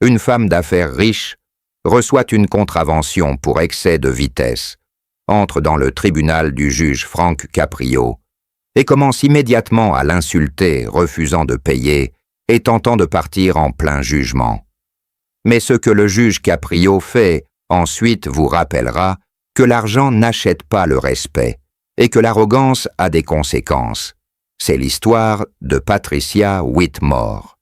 une femme d'affaires riche, reçoit une contravention pour excès de vitesse, entre dans le tribunal du juge Frank Caprio et commence immédiatement à l'insulter, refusant de payer et tentant de partir en plein jugement. Mais ce que le juge Caprio fait ensuite vous rappellera que l'argent n'achète pas le respect et que l'arrogance a des conséquences. C'est l'histoire de Patricia Whitmore.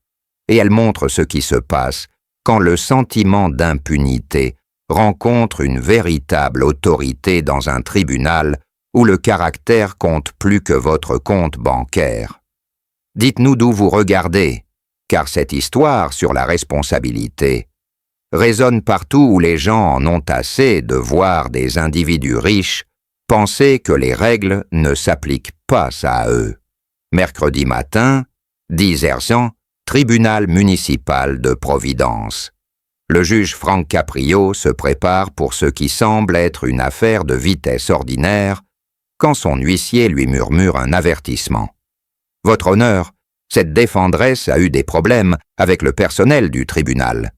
Et elle montre ce qui se passe quand le sentiment d'impunité rencontre une véritable autorité dans un tribunal où le caractère compte plus que votre compte bancaire. Dites-nous d'où vous regardez, car cette histoire sur la responsabilité résonne partout où les gens en ont assez de voir des individus riches penser que les règles ne s'appliquent pas à eux. Mercredi matin, 10h, tribunal municipal de Providence. Le juge Frank Caprio se prépare pour ce qui semble être une affaire de vitesse ordinaire quand son huissier lui murmure un avertissement. « Votre honneur, cette défendresse a eu des problèmes avec le personnel du tribunal. »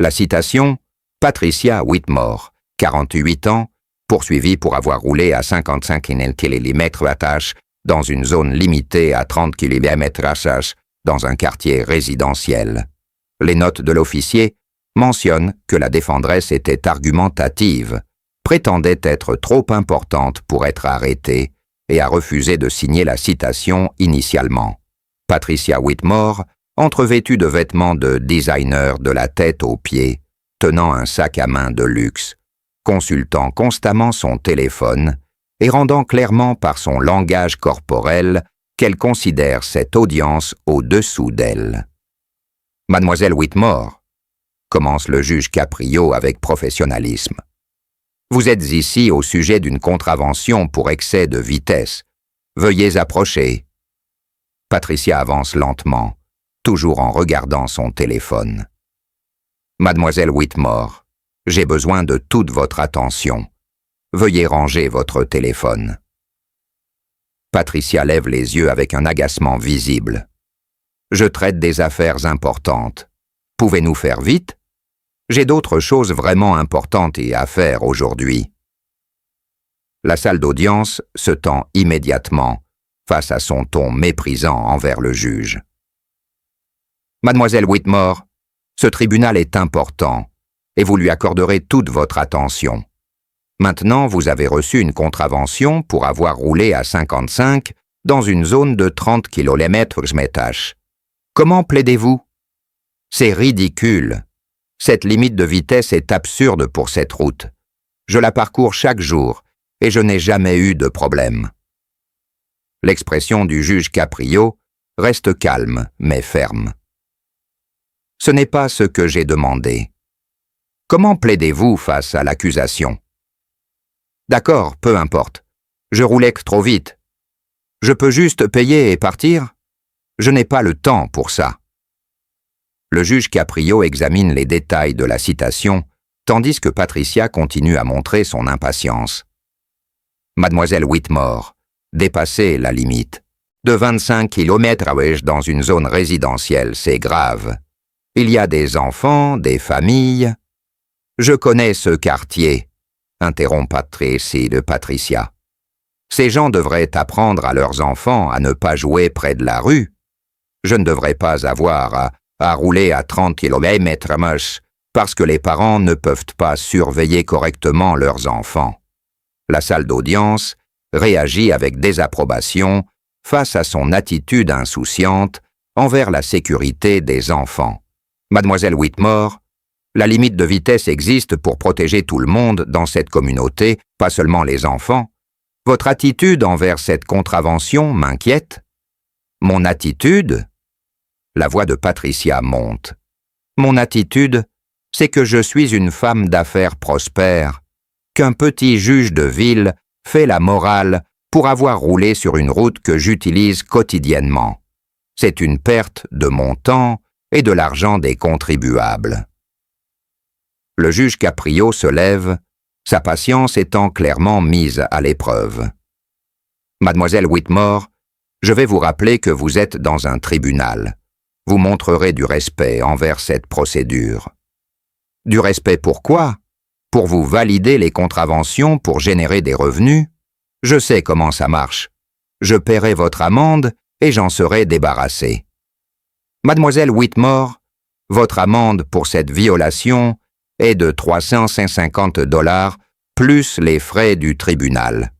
La citation, Patricia Whitmore, 48 ans, poursuivie pour avoir roulé à 55 km/h dans une zone limitée à 30 km/h dans un quartier résidentiel. Les notes de l'officier mentionnent que la défendresse était argumentative, prétendait être trop importante pour être arrêtée et a refusé de signer la citation initialement. Patricia Whitmore, entrevêtue de vêtements de designer de la tête aux pieds, tenant un sac à main de luxe, consultant constamment son téléphone et rendant clairement par son langage corporel qu'elle considère cette audience au-dessous d'elle. « Mademoiselle Whitmore, » commence le juge Caprio avec professionnalisme, « vous êtes ici au sujet d'une contravention pour excès de vitesse. Veuillez approcher. » Patricia avance lentement, toujours en regardant son téléphone. « Mademoiselle Whitmore, j'ai besoin de toute votre attention. Veuillez ranger votre téléphone. » Patricia lève les yeux avec un agacement visible. « Je traite des affaires importantes. Pouvez-nous faire vite? J'ai d'autres choses vraiment importantes à faire aujourd'hui. » La salle d'audience se tend immédiatement face à son ton méprisant envers le juge. « Mademoiselle Whitmore, ce tribunal est important et vous lui accorderez toute votre attention. Maintenant, vous avez reçu une contravention pour avoir roulé à 55 dans une zone de 30 km/h. Comment plaidez-vous? C'est ridicule. Cette limite de vitesse est absurde pour cette route. Je la parcours chaque jour et je n'ai jamais eu de problème. » L'expression du juge Caprio reste calme mais ferme. « Ce n'est pas ce que j'ai demandé. Comment plaidez-vous face à l'accusation? » D'accord, peu importe. Je roulais trop vite. Je peux juste payer et partir? Je n'ai pas le temps pour ça. Le juge Caprio examine les détails de la citation, tandis que Patricia continue à montrer son impatience. Mademoiselle Whitmore, dépassez la limite. De 25 km/h dans une zone résidentielle, c'est grave. Il y a des enfants, des familles. Je connais ce quartier, interrompt Patricia. Ces gens devraient apprendre à leurs enfants à ne pas jouer près de la rue. Je ne devrais pas avoir à rouler à 30 km/h parce que les parents ne peuvent pas surveiller correctement leurs enfants. La salle d'audience réagit avec désapprobation face à son attitude insouciante envers la sécurité des enfants. Mademoiselle Whitmore, la limite de vitesse existe pour protéger tout le monde dans cette communauté, pas seulement les enfants. Votre attitude envers cette contravention m'inquiète. Mon attitude? La voix de Patricia monte. Mon attitude, c'est que je suis une femme d'affaires prospère, qu'un petit juge de ville fait la morale pour avoir roulé sur une route que j'utilise quotidiennement. C'est une perte de mon temps et de l'argent des contribuables. Le juge Caprio se lève, sa patience étant clairement mise à l'épreuve. Mademoiselle Whitmore, je vais vous rappeler que vous êtes dans un tribunal. vous montrerez du respect envers cette procédure. Du respect pourquoi? Pour vous valider les contraventions pour générer des revenus? Je sais comment ça marche. Je paierai votre amende et j'en serai débarrassé. Mademoiselle Whitmore, votre amende pour cette violation est de 350 $ plus les frais du tribunal.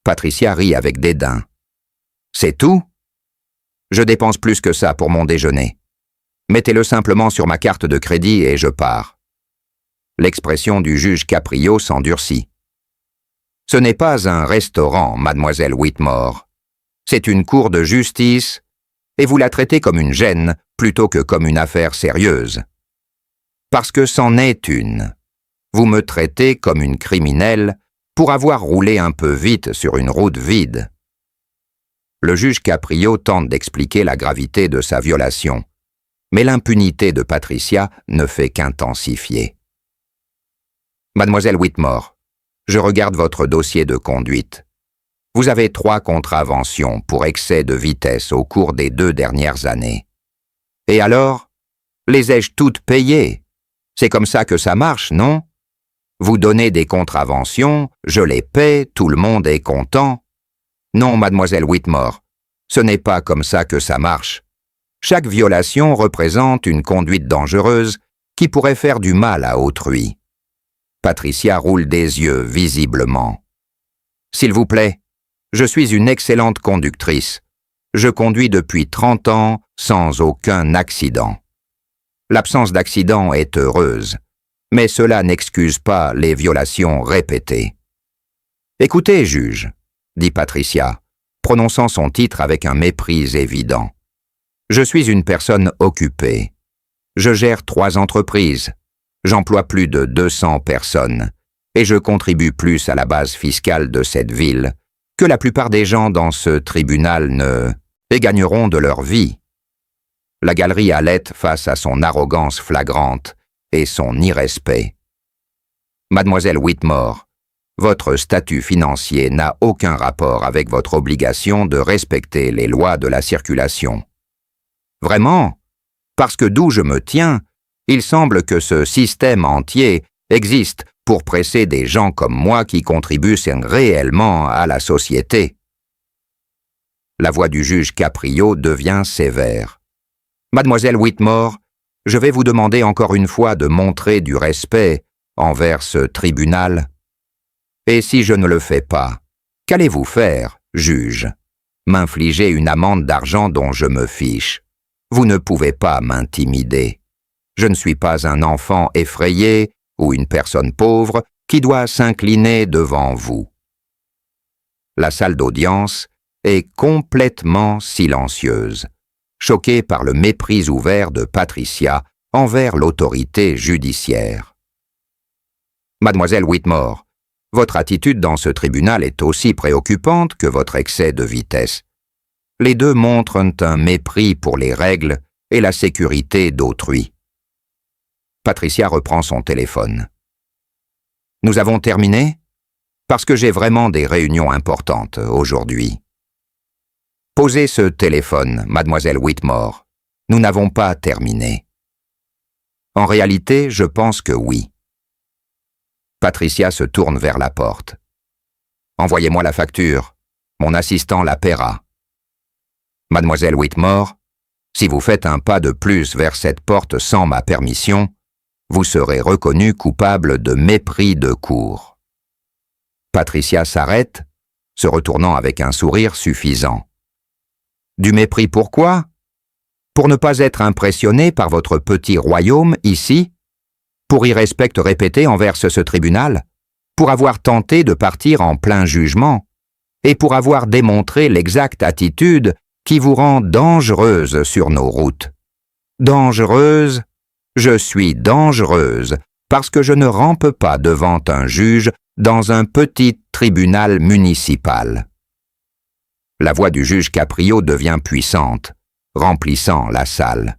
Patricia rit avec dédain. C'est tout? Je dépense plus que ça pour mon déjeuner. Mettez-le simplement sur ma carte de crédit et je pars. L'expression du juge Caprio s'endurcit. Ce n'est pas un restaurant, mademoiselle Whitmore. C'est une cour de justice et vous la traitez comme une gêne plutôt que comme une affaire sérieuse. Parce que c'en est une. Vous me traitez comme une criminelle pour avoir roulé un peu vite sur une route vide. Le juge Caprio tente d'expliquer la gravité de sa violation, mais l'impunité de Patricia ne fait qu'intensifier. Mademoiselle Whitmore, je regarde votre dossier de conduite. Vous avez 3 contraventions pour excès de vitesse au cours des 2 dernières années. Et alors, les ai-je toutes payées? C'est comme ça que ça marche, non? Vous donnez des contraventions, je les paie, tout le monde est content. Non, mademoiselle Whitmore, ce n'est pas comme ça que ça marche. Chaque violation représente une conduite dangereuse qui pourrait faire du mal à autrui. Patricia roule des yeux visiblement. S'il vous plaît, je suis une excellente conductrice. Je conduis depuis 30 ans sans aucun accident. L'absence d'accident est heureuse, mais cela n'excuse pas les violations répétées. Écoutez, juge, dit Patricia, prononçant son titre avec un mépris évident. Je suis une personne occupée. Je gère 3 entreprises. J'emploie plus de 200 personnes et je contribue plus à la base fiscale de cette ville que la plupart des gens dans ce tribunal ne gagneront de leur vie. La galerie halète face à son arrogance flagrante et son irrespect. Mademoiselle Whitmore, votre statut financier n'a aucun rapport avec votre obligation de respecter les lois de la circulation. Vraiment, parce que d'où je me tiens, il semble que ce système entier existe pour presser des gens comme moi qui contribuent réellement à la société. La voix du juge Caprio devient sévère. Mademoiselle Whitmore, je vais vous demander encore une fois de montrer du respect envers ce tribunal. Et si je ne le fais pas, qu'allez-vous faire, juge? M'infliger une amende d'argent dont je me fiche. Vous ne pouvez pas m'intimider. Je ne suis pas un enfant effrayé ou une personne pauvre qui doit s'incliner devant vous. La salle d'audience est complètement silencieuse, choquée par le mépris ouvert de Patricia envers l'autorité judiciaire. Mademoiselle Whitmore, votre attitude dans ce tribunal est aussi préoccupante que votre excès de vitesse. Les deux montrent un mépris pour les règles et la sécurité d'autrui. Patricia reprend son téléphone. Nous avons terminé? Parce que j'ai vraiment des réunions importantes aujourd'hui. Posez ce téléphone, mademoiselle Whitmore. Nous n'avons pas terminé. En réalité, je pense que oui. Patricia se tourne vers la porte. Envoyez-moi la facture. Mon assistant la paiera. Mademoiselle Whitmore, si vous faites un pas de plus vers cette porte sans ma permission, vous serez reconnue coupable de mépris de cour. Patricia s'arrête, se retournant avec un sourire suffisant. Du mépris pourquoi? Pour ne pas être impressionné par votre petit royaume ici? Pour irrespect répété envers ce tribunal? Pour avoir tenté de partir en plein jugement? Et pour avoir démontré l'exacte attitude qui vous rend dangereuse sur nos routes? Dangereuse? Je suis dangereuse parce que je ne rampe pas devant un juge dans un petit tribunal municipal. La voix du juge Caprio devient puissante, remplissant la salle.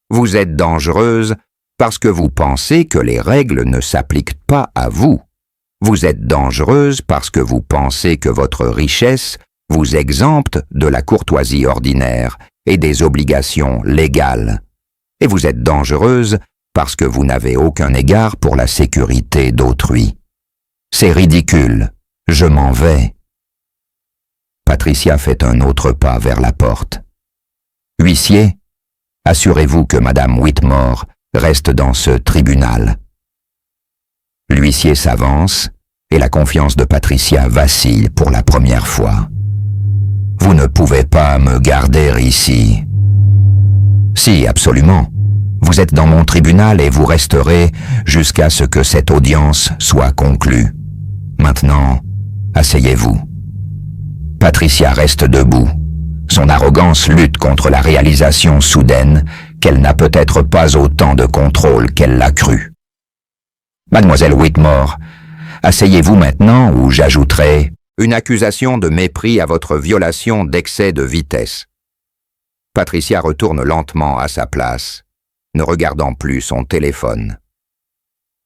Vous êtes dangereuse parce que vous pensez que les règles ne s'appliquent pas à vous. Vous êtes dangereuse parce que vous pensez que votre richesse vous exempte de la courtoisie ordinaire et des obligations légales. Et vous êtes dangereuse parce que vous n'avez aucun égard pour la sécurité d'autrui. C'est ridicule. Je m'en vais. Patricia fait un autre pas vers la porte. Huissier, assurez-vous que Madame Whitmore reste dans ce tribunal. L'huissier s'avance et la confiance de Patricia vacille pour la première fois. Vous ne pouvez pas me garder ici. Si, absolument. Vous êtes dans mon tribunal et vous resterez jusqu'à ce que cette audience soit conclue. Maintenant, asseyez-vous. Patricia reste debout. Son arrogance lutte contre la réalisation soudaine qu'elle n'a peut-être pas autant de contrôle qu'elle l'a cru. Mademoiselle Whitmore, asseyez-vous maintenant ou j'ajouterai une accusation de mépris à votre violation d'excès de vitesse. Patricia retourne lentement à sa place, ne regardant plus son téléphone.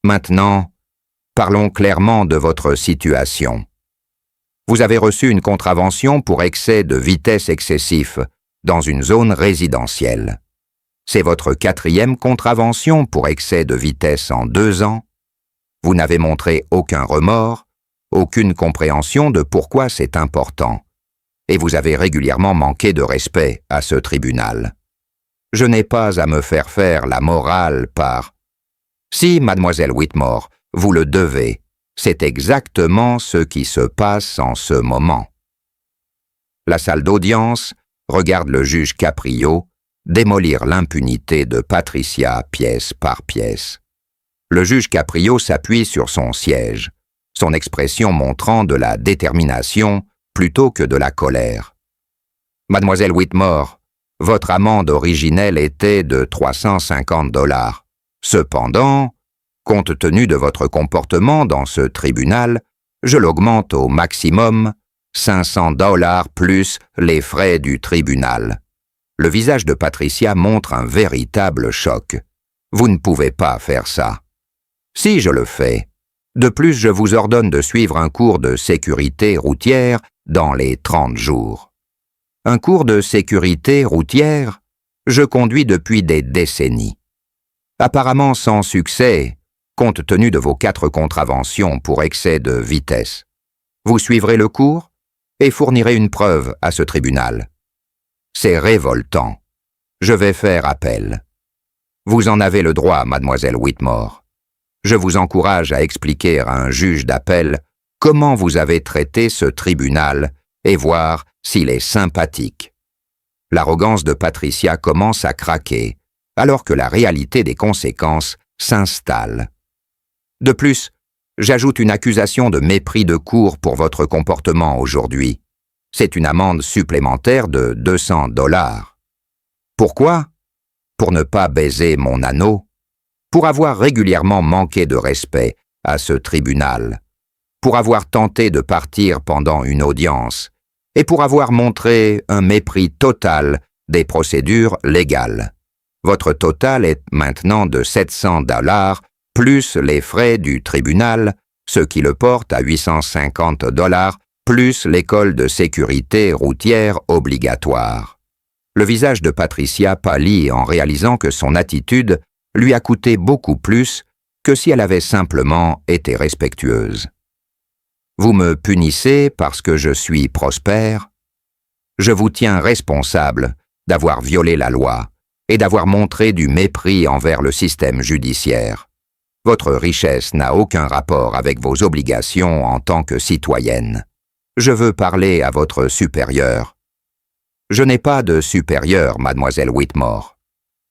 Maintenant, parlons clairement de votre situation. Vous avez reçu une contravention pour excès de vitesse excessif dans une zone résidentielle. C'est votre 4e contravention pour excès de vitesse en 2 ans. Vous n'avez montré aucun remords, aucune compréhension de pourquoi c'est important, et vous avez régulièrement manqué de respect à ce tribunal. Je n'ai pas à me faire la morale par... Si, mademoiselle Whitmore, vous le devez, c'est exactement ce qui se passe en ce moment. La salle d'audience regarde le juge Caprio démolir l'impunité de Patricia pièce par pièce. Le juge Caprio s'appuie sur son siège, son expression montrant de la détermination plutôt que de la colère. Mademoiselle Whitmore, votre amende originelle était de 350 $. Cependant, compte tenu de votre comportement dans ce tribunal, je l'augmente au maximum 500 $ plus les frais du tribunal. Le visage de Patricia montre un véritable choc. Vous ne pouvez pas faire ça. Si je le fais. De plus, je vous ordonne de suivre un cours de sécurité routière dans les 30 jours. Un cours de sécurité routière, je conduis depuis des décennies. Apparemment sans succès, compte tenu de vos 4 contraventions pour excès de vitesse. Vous suivrez le cours et fournirez une preuve à ce tribunal. C'est révoltant. Je vais faire appel. Vous en avez le droit, mademoiselle Whitmore. Je vous encourage à expliquer à un juge d'appel comment vous avez traité ce tribunal et voir s'il est sympathique. L'arrogance de Patricia commence à craquer, alors que la réalité des conséquences s'installe. De plus, j'ajoute une accusation de mépris de cour pour votre comportement aujourd'hui. C'est une amende supplémentaire de 200 $. Pourquoi? Pour ne pas baiser mon anneau? Pour avoir régulièrement manqué de respect à ce tribunal, pour avoir tenté de partir pendant une audience, et pour avoir montré un mépris total des procédures légales. Votre total est maintenant de 700 $, plus les frais du tribunal, ce qui le porte à 850 $, plus l'école de sécurité routière obligatoire. Le visage de Patricia pâlit en réalisant que son attitude lui a coûté beaucoup plus que si elle avait simplement été respectueuse. Vous me punissez parce que je suis prospère? Je vous tiens responsable d'avoir violé la loi et d'avoir montré du mépris envers le système judiciaire. Votre richesse n'a aucun rapport avec vos obligations en tant que citoyenne. Je veux parler à votre supérieur. Je n'ai pas de supérieur, mademoiselle Whitmore.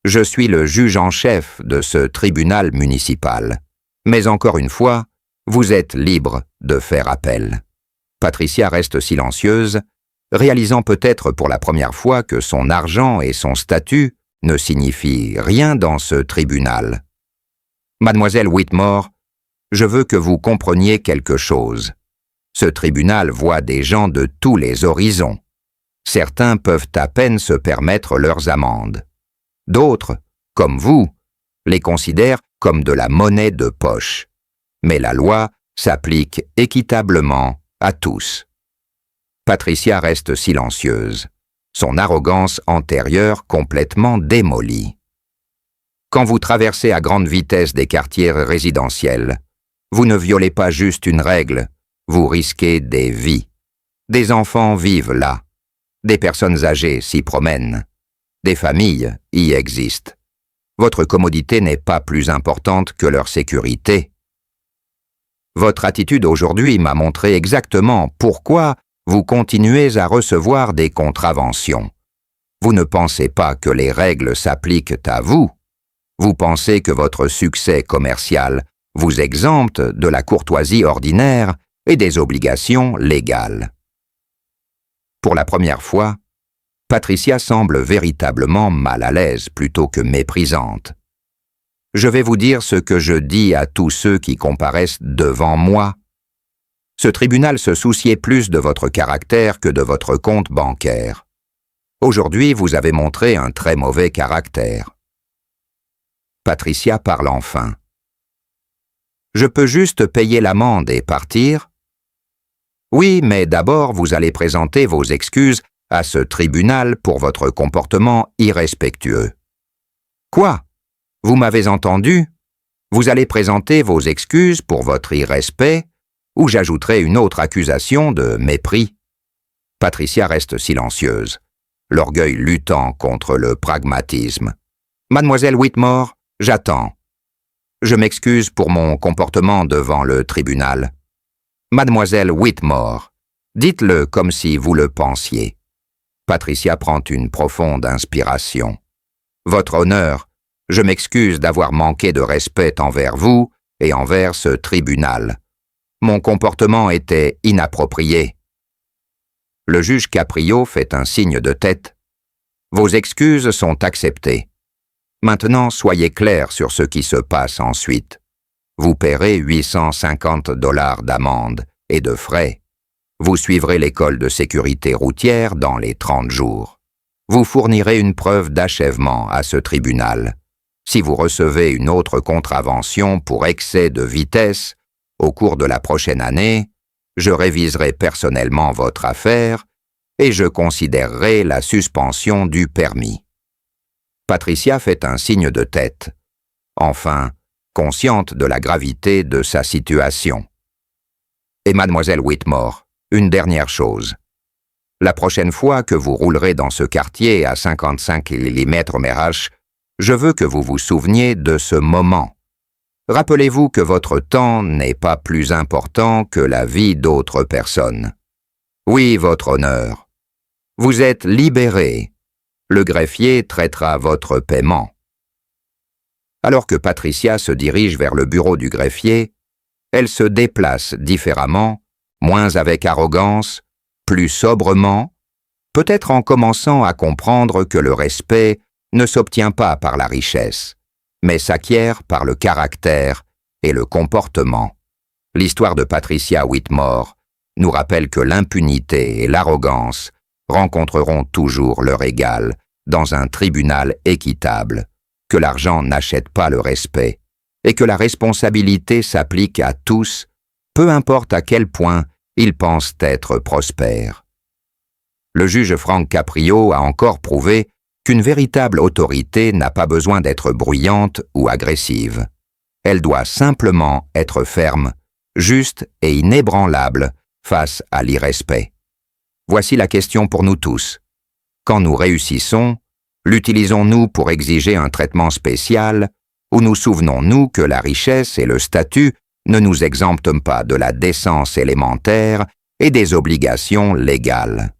Je suis le juge en chef de ce tribunal municipal. Mais encore une fois, vous êtes libre de faire appel. Patricia reste silencieuse, réalisant peut-être pour la première fois que son argent et son statut ne signifient rien dans ce tribunal. Mademoiselle Whitmore, je veux que vous compreniez quelque chose. Ce tribunal voit des gens de tous les horizons. Certains peuvent à peine se permettre leurs amendes. D'autres, comme vous, les considèrent comme de la monnaie de poche. Mais la loi s'applique équitablement à tous. Patricia reste silencieuse. son arrogance antérieure complètement démolie. Quand vous traversez à grande vitesse des quartiers résidentiels, vous ne violez pas juste une règle, vous risquez des vies. Des enfants vivent là, des personnes âgées s'y promènent, des familles y existent. Votre commodité n'est pas plus importante que leur sécurité. Votre attitude aujourd'hui m'a montré exactement pourquoi vous continuez à recevoir des contraventions. Vous ne pensez pas que les règles s'appliquent à vous. Vous pensez que votre succès commercial vous exempte de la courtoisie ordinaire et des obligations légales. Pour la première fois, Patricia semble véritablement mal à l'aise plutôt que méprisante. Je vais vous dire ce que je dis à tous ceux qui comparaissent devant moi. Ce tribunal se souciait plus de votre caractère que de votre compte bancaire. Aujourd'hui, vous avez montré un très mauvais caractère. Patricia parle enfin. Je peux juste payer l'amende et partir? Oui, mais d'abord vous allez présenter vos excuses à ce tribunal pour votre comportement irrespectueux. Quoi? Vous m'avez entendu? Vous allez présenter vos excuses pour votre irrespect, ou j'ajouterai une autre accusation de mépris. Patricia reste silencieuse, l'orgueil luttant contre le pragmatisme. Mademoiselle Whitmore, j'attends. Je m'excuse pour mon comportement devant le tribunal. Mademoiselle Whitmore, dites-le comme si vous le pensiez. Patricia prend une profonde inspiration. Votre honneur, je m'excuse d'avoir manqué de respect envers vous et envers ce tribunal. Mon comportement était inapproprié. Le juge Caprio fait un signe de tête. Vos excuses sont acceptées. Maintenant, soyez clair sur ce qui se passe ensuite. Vous paierez $850 d'amende et de frais. Vous suivrez l'école de sécurité routière dans les 30 jours. Vous fournirez une preuve d'achèvement à ce tribunal. Si vous recevez une autre contravention pour excès de vitesse, au cours de la prochaine année, je réviserai personnellement votre affaire et je considérerai la suspension du permis. Patricia fait un signe de tête. Enfin, consciente de la gravité de sa situation. Et mademoiselle Whitmore, une dernière chose. La prochaine fois que vous roulerez dans ce quartier à 55 mm/h, je veux que vous vous souveniez de ce moment. Rappelez-vous que votre temps n'est pas plus important que la vie d'autres personnes. Oui, votre honneur. Vous êtes libéré. Le greffier traitera votre paiement. Alors que Patricia se dirige vers le bureau du greffier, elle se déplace différemment, moins avec arrogance, plus sobrement, peut-être en commençant à comprendre que le respect ne s'obtient pas par la richesse, mais s'acquiert par le caractère et le comportement. L'histoire de Patricia Whitmore nous rappelle que l'impunité et l'arrogance rencontreront toujours leur égal dans un tribunal équitable, que l'argent n'achète pas le respect et que la responsabilité s'applique à tous, peu importe à quel point ils pensent être prospères. Le juge Frank Caprio a encore prouvé qu'une véritable autorité n'a pas besoin d'être bruyante ou agressive. Elle doit simplement être ferme, juste et inébranlable face à l'irrespect. Voici la question pour nous tous. Quand nous réussissons, l'utilisons-nous pour exiger un traitement spécial ou nous souvenons-nous que la richesse et le statut ne nous exemptent pas de la décence élémentaire et des obligations légales?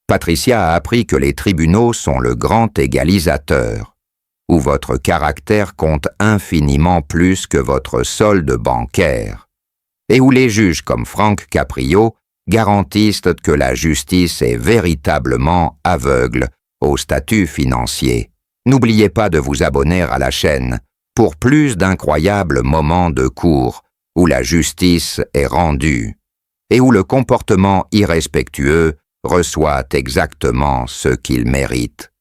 Patricia a appris que les tribunaux sont le grand égalisateur, où votre caractère compte infiniment plus que votre solde bancaire, et où les juges comme Frank Caprio garantissent que la justice est véritablement aveugle au statut financier. N'oubliez pas de vous abonner à la chaîne pour plus d'incroyables moments de cours où la justice est rendue et où le comportement irrespectueux reçoit exactement ce qu'il mérite.